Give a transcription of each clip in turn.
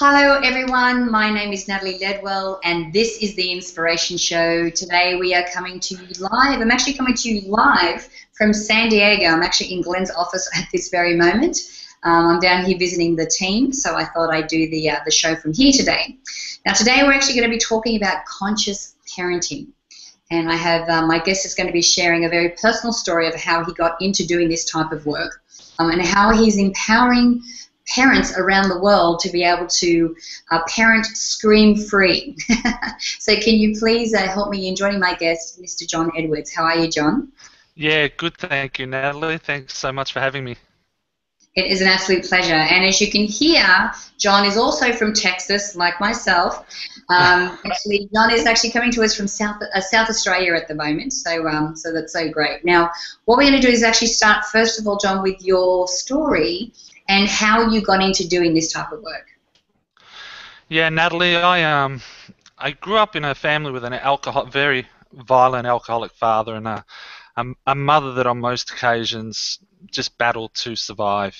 Hello everyone, my name is Natalie Ledwell and this is the Inspiration Show. Today we are coming to you live. I'm actually coming to you live from San Diego. I'm actually in Glenn's office at this very moment. I'm down here visiting the team, so I thought I'd do the show from here today. Now today we're actually going to be talking about conscious parenting. And I have my guest is going to be sharing a very personal story of how he got into doing this type of work and how he's empowering parents around the world to be able to parent scream-free. So can you please help me in joining my guest, Mr. John Edwards. How are you, John? Yeah, good, thank you, Natalie. Thanks so much for having me. It is an absolute pleasure. And as you can hear, John is also from Texas, like myself. Actually, John is actually coming to us from South Australia at the moment, so that's so great. Now, what we're going to do is actually start, first of all, John, with your story and how you got into doing this type of work. Yeah, Natalie, I grew up in a family with an very violent alcoholic father and a mother that on most occasions just battled to survive.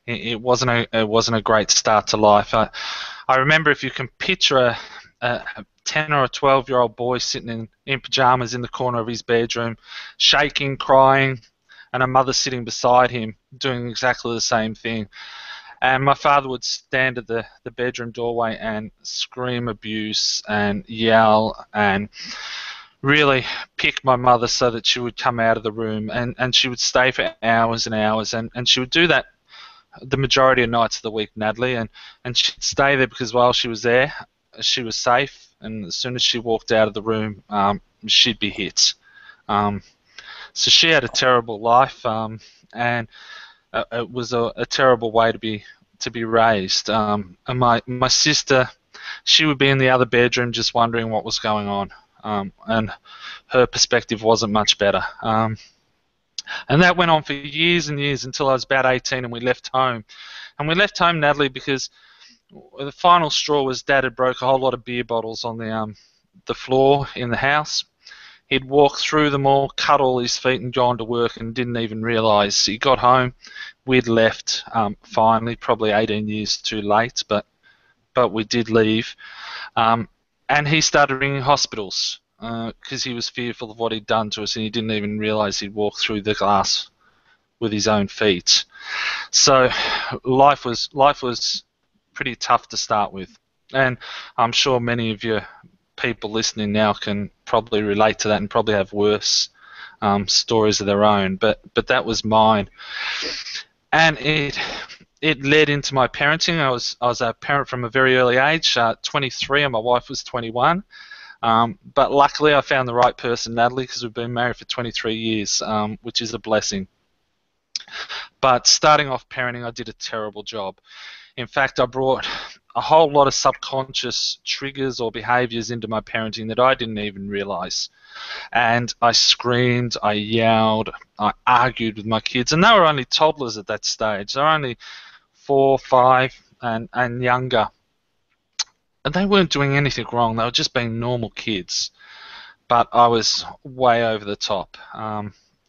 It wasn't a great start to life. I remember, if you can picture a 10 or a 12-year-old boy sitting in pajamas in the corner of his bedroom, shaking, crying, and a mother sitting beside him doing exactly the same thing. And my father would stand at the bedroom doorway and scream abuse and yell and really pick my mother so that she would come out of the room, and she would stay for hours and hours, and she would do that the majority of nights of the week, Natalie, and she'd stay there because while she was there, she was safe, and as soon as she walked out of the room, she'd be hit. So she had a terrible life, and it was a terrible way to be raised. And my sister, she would be in the other bedroom just wondering what was going on, and her perspective wasn't much better. And that went on for years and years until I was about 18 and we left home. And we left home, Natalie, because the final straw was Dad had broke a whole lot of beer bottles on the floor in the house. He'd walked through them all, cut all his feet and gone to work and didn't even realise. He got home, we'd left finally, probably 18 years too late, but we did leave. And he started ringing hospitals because he was fearful of what he'd done to us, and he didn't even realise he'd walked through the glass with his own feet. So life was pretty tough to start with, and I'm sure many of you people listening now can probably relate to that and probably have worse stories of their own, but that was mine. And it led into my parenting. I was a parent from a very early age, 23, and my wife was 21. But luckily I found the right person, Natalie, because we've been married for 23 years, which is a blessing. But starting off parenting, I did a terrible job. In fact, I brought a whole lot of subconscious triggers or behaviours into my parenting that I didn't even realise. And I screamed, I yelled, I argued with my kids, and they were only toddlers at that stage. They were only 4, 5, and younger. And they weren't doing anything wrong. They were just being normal kids. But I was way over the top.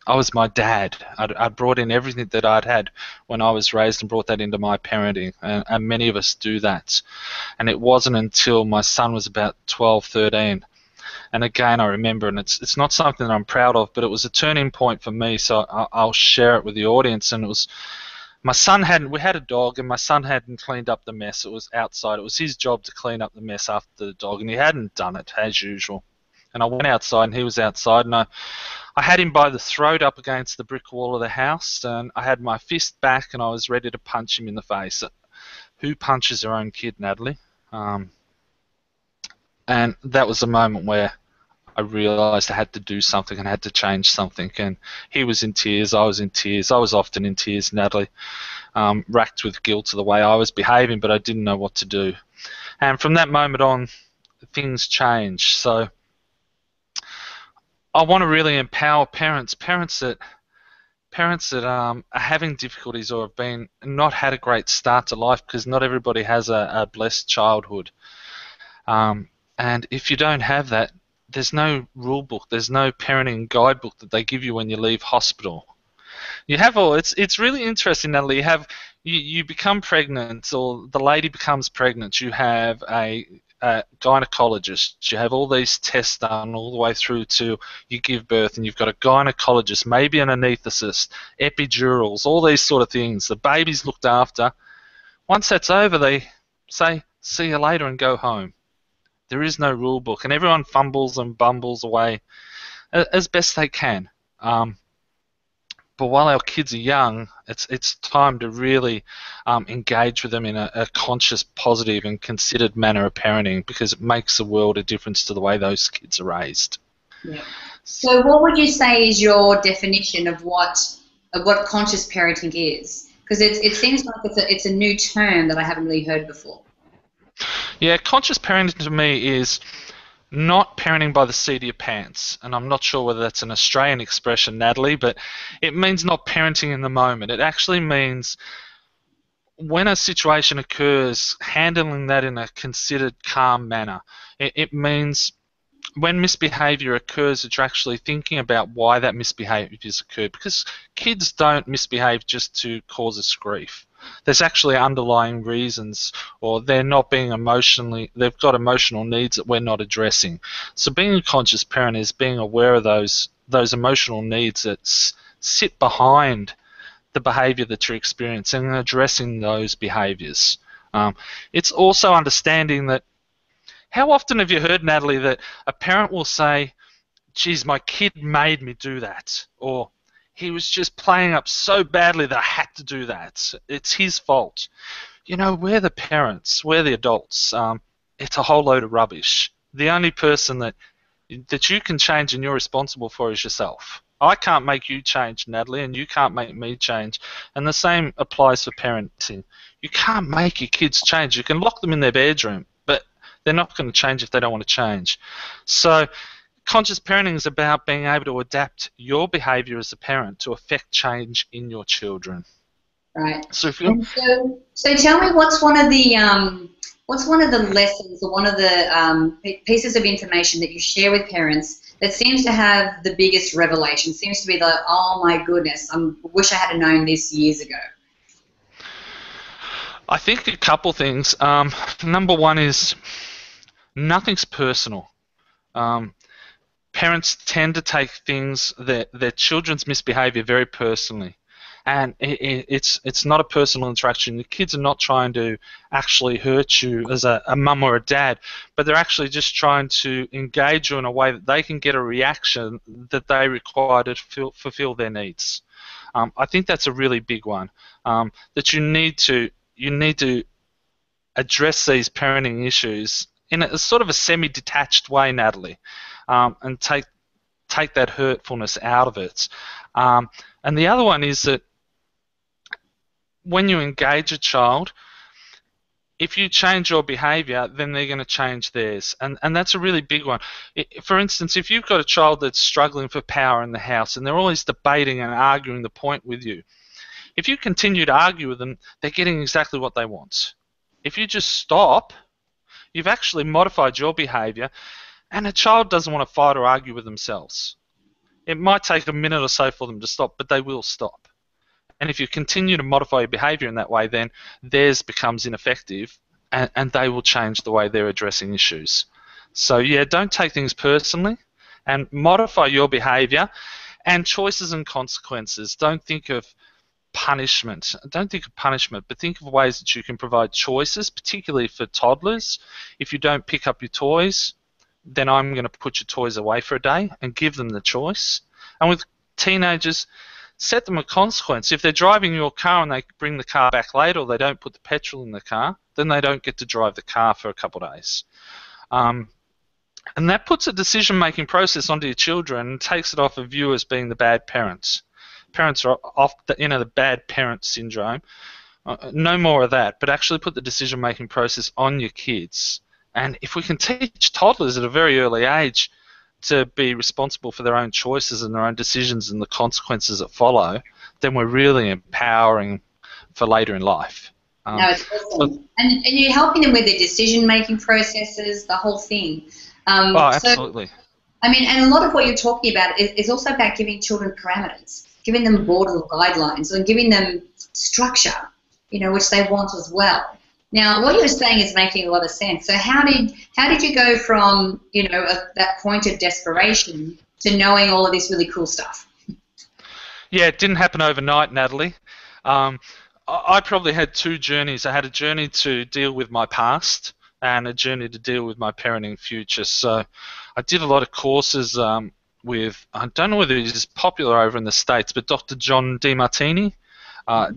I was my dad. I'd brought in everything that I'd had when I was raised and brought that into my parenting, and many of us do that. And it wasn't until my son was about 12, 13, and again I remember, and it's not something that I'm proud of, but it was a turning point for me, so I'll share it with the audience. And it was, we had a dog, and my son hadn't cleaned up the mess. It was outside. It was his job to clean up the mess after the dog, and he hadn't done it as usual. And I went outside, and he was outside, and I had him by the throat up against the brick wall of the house, and I had my fist back, and I was ready to punch him in the face. Who punches their own kid, Natalie? And that was the moment where I realised I had to do something and had to change something. And he was in tears, I was in tears, I was often in tears, Natalie, racked with guilt of the way I was behaving, but I didn't know what to do. And from that moment on, things changed. So I want to really empower parents that are having difficulties or have not had a great start to life, because not everybody has a blessed childhood. And if you don't have that, there's no rule book, there's no parenting guidebook that they give you when you leave hospital. You have all. It's really interesting, Natalie. you become pregnant, or the lady becomes pregnant, you have a gynecologist, you have all these tests done all the way through to you give birth, and you've got a gynecologist, maybe an anaesthetist, epidurals, all these sort of things. The baby's looked after. Once that's over, they say, see you later, and go home. There is no rule book, and everyone fumbles and bumbles away as best they can. But while our kids are young, it's time to really engage with them in a conscious, positive, and considered manner of parenting, because it makes a world of difference to the way those kids are raised. Yeah. So, what would you say is your definition of what conscious parenting is? Because it seems like it's a new term that I haven't really heard before. Yeah, conscious parenting to me is not parenting by the seat of your pants. And I'm not sure whether that's an Australian expression, Natalie, but it means not parenting in the moment. It actually means when a situation occurs, handling that in a considered, calm manner. It means when misbehavior occurs, that you're actually thinking about why that misbehavior has occurred, because kids don't misbehave just to cause us grief. There's actually underlying reasons, or they're not being they've got emotional needs that we're not addressing. So being a conscious parent is being aware of those emotional needs that sit behind the behavior that you're experiencing and addressing those behaviors. It's also understanding that, how often have you heard, Natalie, that a parent will say, geez, my kid made me do that, or he was just playing up so badly that I had to do that. It's his fault. You know, we're the parents, we're the adults. It's a whole load of rubbish. The only person that you can change and you're responsible for is yourself. I can't make you change, Natalie, and you can't make me change. And the same applies for parenting. You can't make your kids change. You can lock them in their bedroom, but they're not going to change if they don't want to change. So conscious parenting is about being able to adapt your behaviour as a parent to affect change in your children. Right. So tell me, what's one of the lessons or one of the pieces of information that you share with parents that seems to have the biggest revelation? Seems to be like, oh my goodness, I wish I had known this years ago. I think a couple things. Number one is nothing's personal. Parents tend to take things, their children's misbehaviour, very personally, and it's not a personal interaction. The kids are not trying to actually hurt you as a mum or a dad, but they're actually just trying to engage you in a way that they can get a reaction that they require to fulfil their needs. I think that's a really big one, that you need to address these parenting issues in a sort of a semi-detached way, Natalie, and take that hurtfulness out of it. And the other one is that when you engage a child, if you change your behaviour, then they're going to change theirs. And that's a really big one. For instance, if you've got a child that's struggling for power in the house and they're always debating and arguing the point with you, if you continue to argue with them, they're getting exactly what they want. If you just stop, you've actually modified your behaviour, and a child doesn't want to fight or argue with themselves. It might take a minute or so for them to stop, but they will stop. And if you continue to modify your behaviour in that way, then theirs becomes ineffective, and they will change the way they're addressing issues. So yeah, don't take things personally, and modify your behaviour and choices and consequences. Don't think of punishment. Don't think of punishment, but think of ways that you can provide choices, particularly for toddlers. If you don't pick up your toys, then I'm going to put your toys away for a day and give them the choice. And with teenagers, set them a consequence. If they're driving your car and they bring the car back late, or they don't put the petrol in the car, then they don't get to drive the car for a couple of days. And that puts a decision-making process onto your children and takes it off of you as being the bad parents. Parents are off the bad parent syndrome. No more of that, but actually put the decision-making process on your kids. And if we can teach toddlers at a very early age to be responsible for their own choices and their own decisions and the consequences that follow, then we're really empowering for later in life. No, it's awesome. And you're helping them with their decision-making processes, the whole thing. Absolutely. So, and a lot of what you're talking about is also about giving children parameters, giving them borders or guidelines, and giving them structure. which they want as well. Now, what you're saying is making a lot of sense. So how did you go from, that point of desperation to knowing all of this really cool stuff? Yeah, it didn't happen overnight, Natalie. I probably had two journeys. I had a journey to deal with my past and a journey to deal with my parenting future. So I did a lot of courses with, I don't know whether he's popular over in the States, but Dr. John DeMartini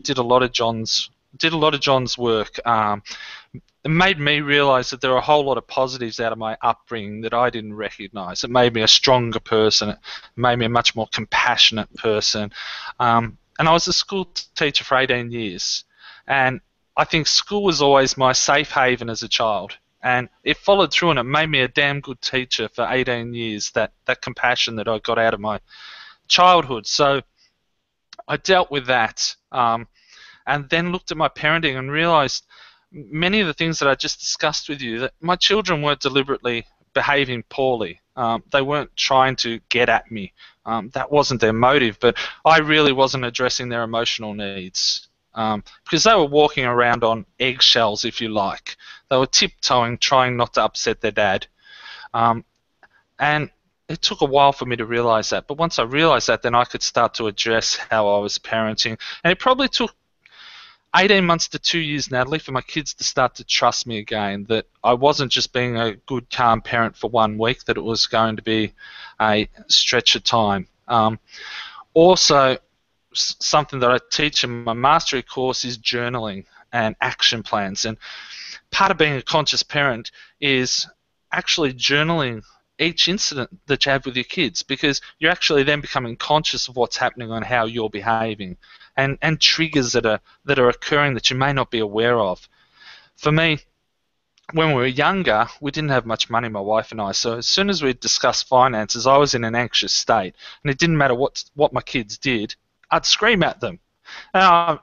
did a lot of John's work. It made me realise that there are a whole lot of positives out of my upbringing that I didn't recognise. It made me a stronger person. It made me a much more compassionate person. And I was a school teacher for 18 years. And I think school was always my safe haven as a child. And it followed through, and it made me a damn good teacher for 18 years, that compassion that I got out of my childhood. So I dealt with that, and then looked at my parenting and realised many of the things that I just discussed with you, that my children weren't deliberately behaving poorly. They weren't trying to get at me. That wasn't their motive, but I really wasn't addressing their emotional needs. Because they were walking around on eggshells, if you like. They were tiptoeing, trying not to upset their dad. And it took a while for me to realise that. But once I realised that, then I could start to address how I was parenting. And it probably took 18 months to 2 years, Natalie, for my kids to start to trust me again, that I wasn't just being a good, calm parent for 1 week, that it was going to be a stretch of time. Also, something that I teach in my mastery course is journaling and action plans. And part of being a conscious parent is actually journaling each incident that you have with your kids, because you're actually then becoming conscious of what's happening and how you're behaving, and triggers that are occurring that you may not be aware of. For me, when we were younger, we didn't have much money, my wife and I, so as soon as we discussed finances, I was in an anxious state, and it didn't matter what my kids did, I'd scream at them. Yeah,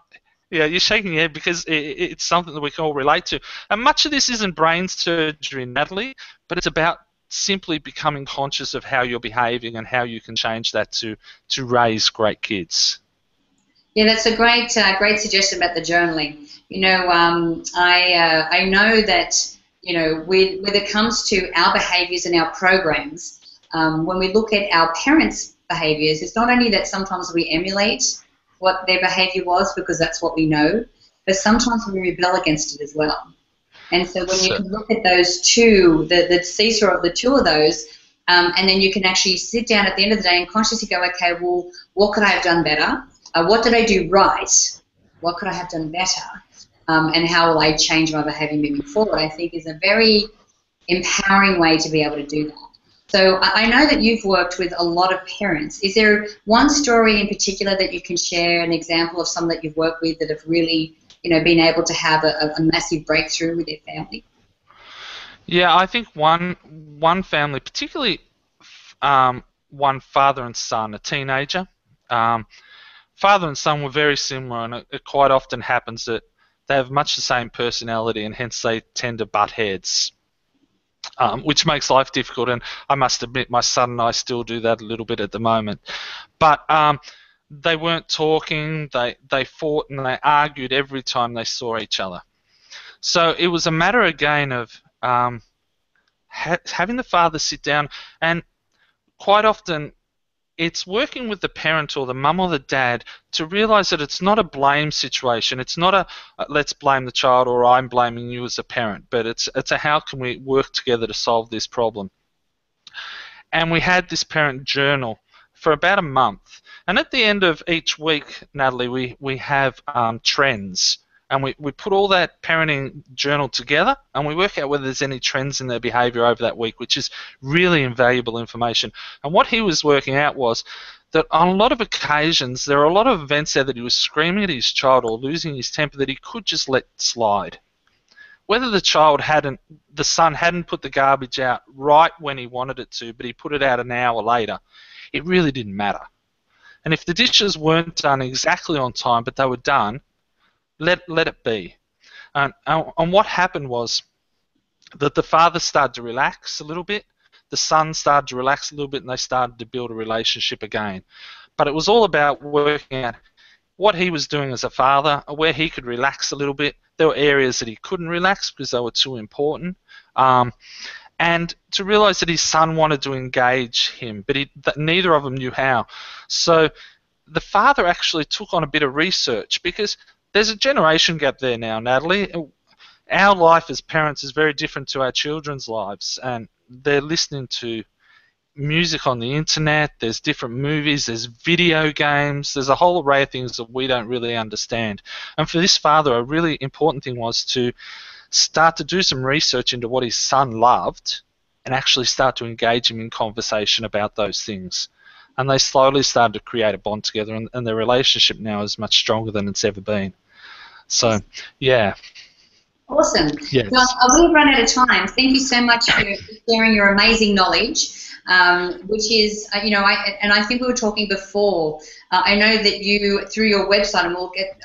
you're shaking your head because it's something that we can all relate to. And much of this isn't brain surgery, Natalie, but it's about simply becoming conscious of how you're behaving and how you can change that to raise great kids. Yeah, that's a great suggestion about the journaling. I know that, when it comes to our behaviours and our programs, when we look at our parents' behaviours, it's not only that sometimes we emulate what their behaviour was because that's what we know, but sometimes we rebel against it as well. And so when you can look at those two, the seesaw of the two of those, and then you can actually sit down at the end of the day and consciously go, okay, well, what could I have done better? What did I do right? What could I have done better? And how will I change my behaviour moving forward, I think is a very empowering way to be able to do that. So I know that you've worked with a lot of parents. Is there one story in particular that you can share, an example of some that you've worked with that have really, been able to have a massive breakthrough with their family? Yeah, I think one family, particularly one father and son, a teenager. Father and son were very similar, and it quite often happens that they have much the same personality, and hence they tend to butt heads, which makes life difficult. And I must admit, my son and I still do that a little bit at the moment. But they weren't talking. They fought and they argued every time they saw each other. So it was a matter again of having the father sit down, and quite often it's working with the parent or the mum or the dad to realise that it's not a blame situation. It's not a let's blame the child or I'm blaming you as a parent, but it's a how can we work together to solve this problem. And we had this parent journal for about a month. And at the end of each week, Natalie, we have trends. And we put all that parenting journal together and we work out whether there's any trends in their behaviour over that week, which is really invaluable information. And what he was working out was that on a lot of occasions, there are a lot of events there that he was screaming at his child or losing his temper that he could just let slide. Whether the son hadn't put the garbage out right when he wanted it to, but he put it out an hour later, it really didn't matter. And if the dishes weren't done exactly on time, but they were done, let it be. And what happened was that the father started to relax a little bit, the son started to relax a little bit, and they started to build a relationship again. But it was all about working out what he was doing as a father, where he could relax a little bit. There were areas that he couldn't relax because they were too important. And to realize that his son wanted to engage him, but that neither of them knew how. So the father actually took on a bit of research, because there's a generation gap there now, Natalie. Our life as parents is very different to our children's lives, and they're listening to music on the internet, there's different movies, there's video games, there's a whole array of things that we don't really understand. And for this father, a really important thing was to start to do some research into what his son loved and actually start to engage him in conversation about those things. And they slowly started to create a bond together, and their relationship now is much stronger than it's ever been. So, yeah. Awesome. Yes. John, we've run out of time. Thank you so much for sharing your amazing knowledge, which is, I think we were talking before. I know that you, through your website, and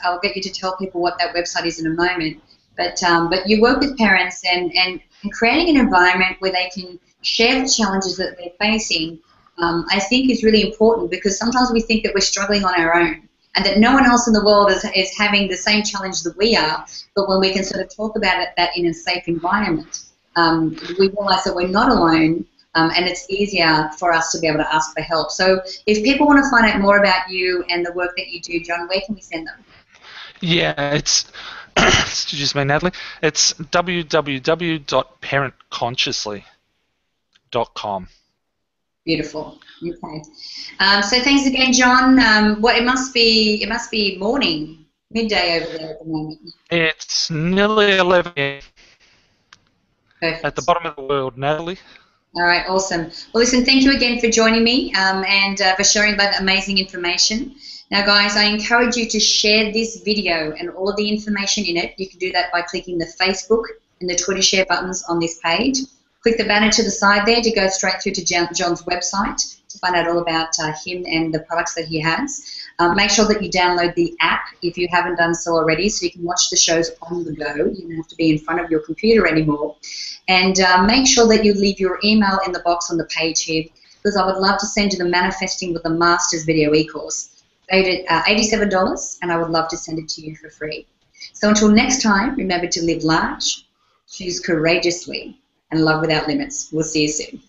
I'll get you to tell people what that website is in a moment. But you work with parents and creating an environment where they can share the challenges that they're facing. I think is really important, because sometimes we think that we're struggling on our own, and that no one else in the world is having the same challenge that we are. But when we can sort of talk about that in a safe environment, we realize that we're not alone, and it's easier for us to be able to ask for help. So if people want to find out more about you and the work that you do, John, where can we send them? Yeah, it's, excuse me, Natalie, it's www.parentconsciously.com. Beautiful. Okay. So thanks again, John. It must be morning, midday over there at the moment. It's nearly 11 Perfect. at the bottom of the world, Natalie. All right, awesome. Well, listen, thank you again for joining me and for sharing that amazing information. Now, guys, I encourage you to share this video and all of the information in it. You can do that by clicking the Facebook and the Twitter share buttons on this page. Click the banner to the side there to go straight through to John's website to find out all about him and the products that he has. Make sure that you download the app if you haven't done so already, so you can watch the shows on the go. You don't have to be in front of your computer anymore. And make sure that you leave your email in the box on the page here, because I would love to send you the Manifesting with the Masters video e-course. $87, and I would love to send it to you for free. So until next time, remember to live large, choose courageously, and love without limits. We'll see you soon.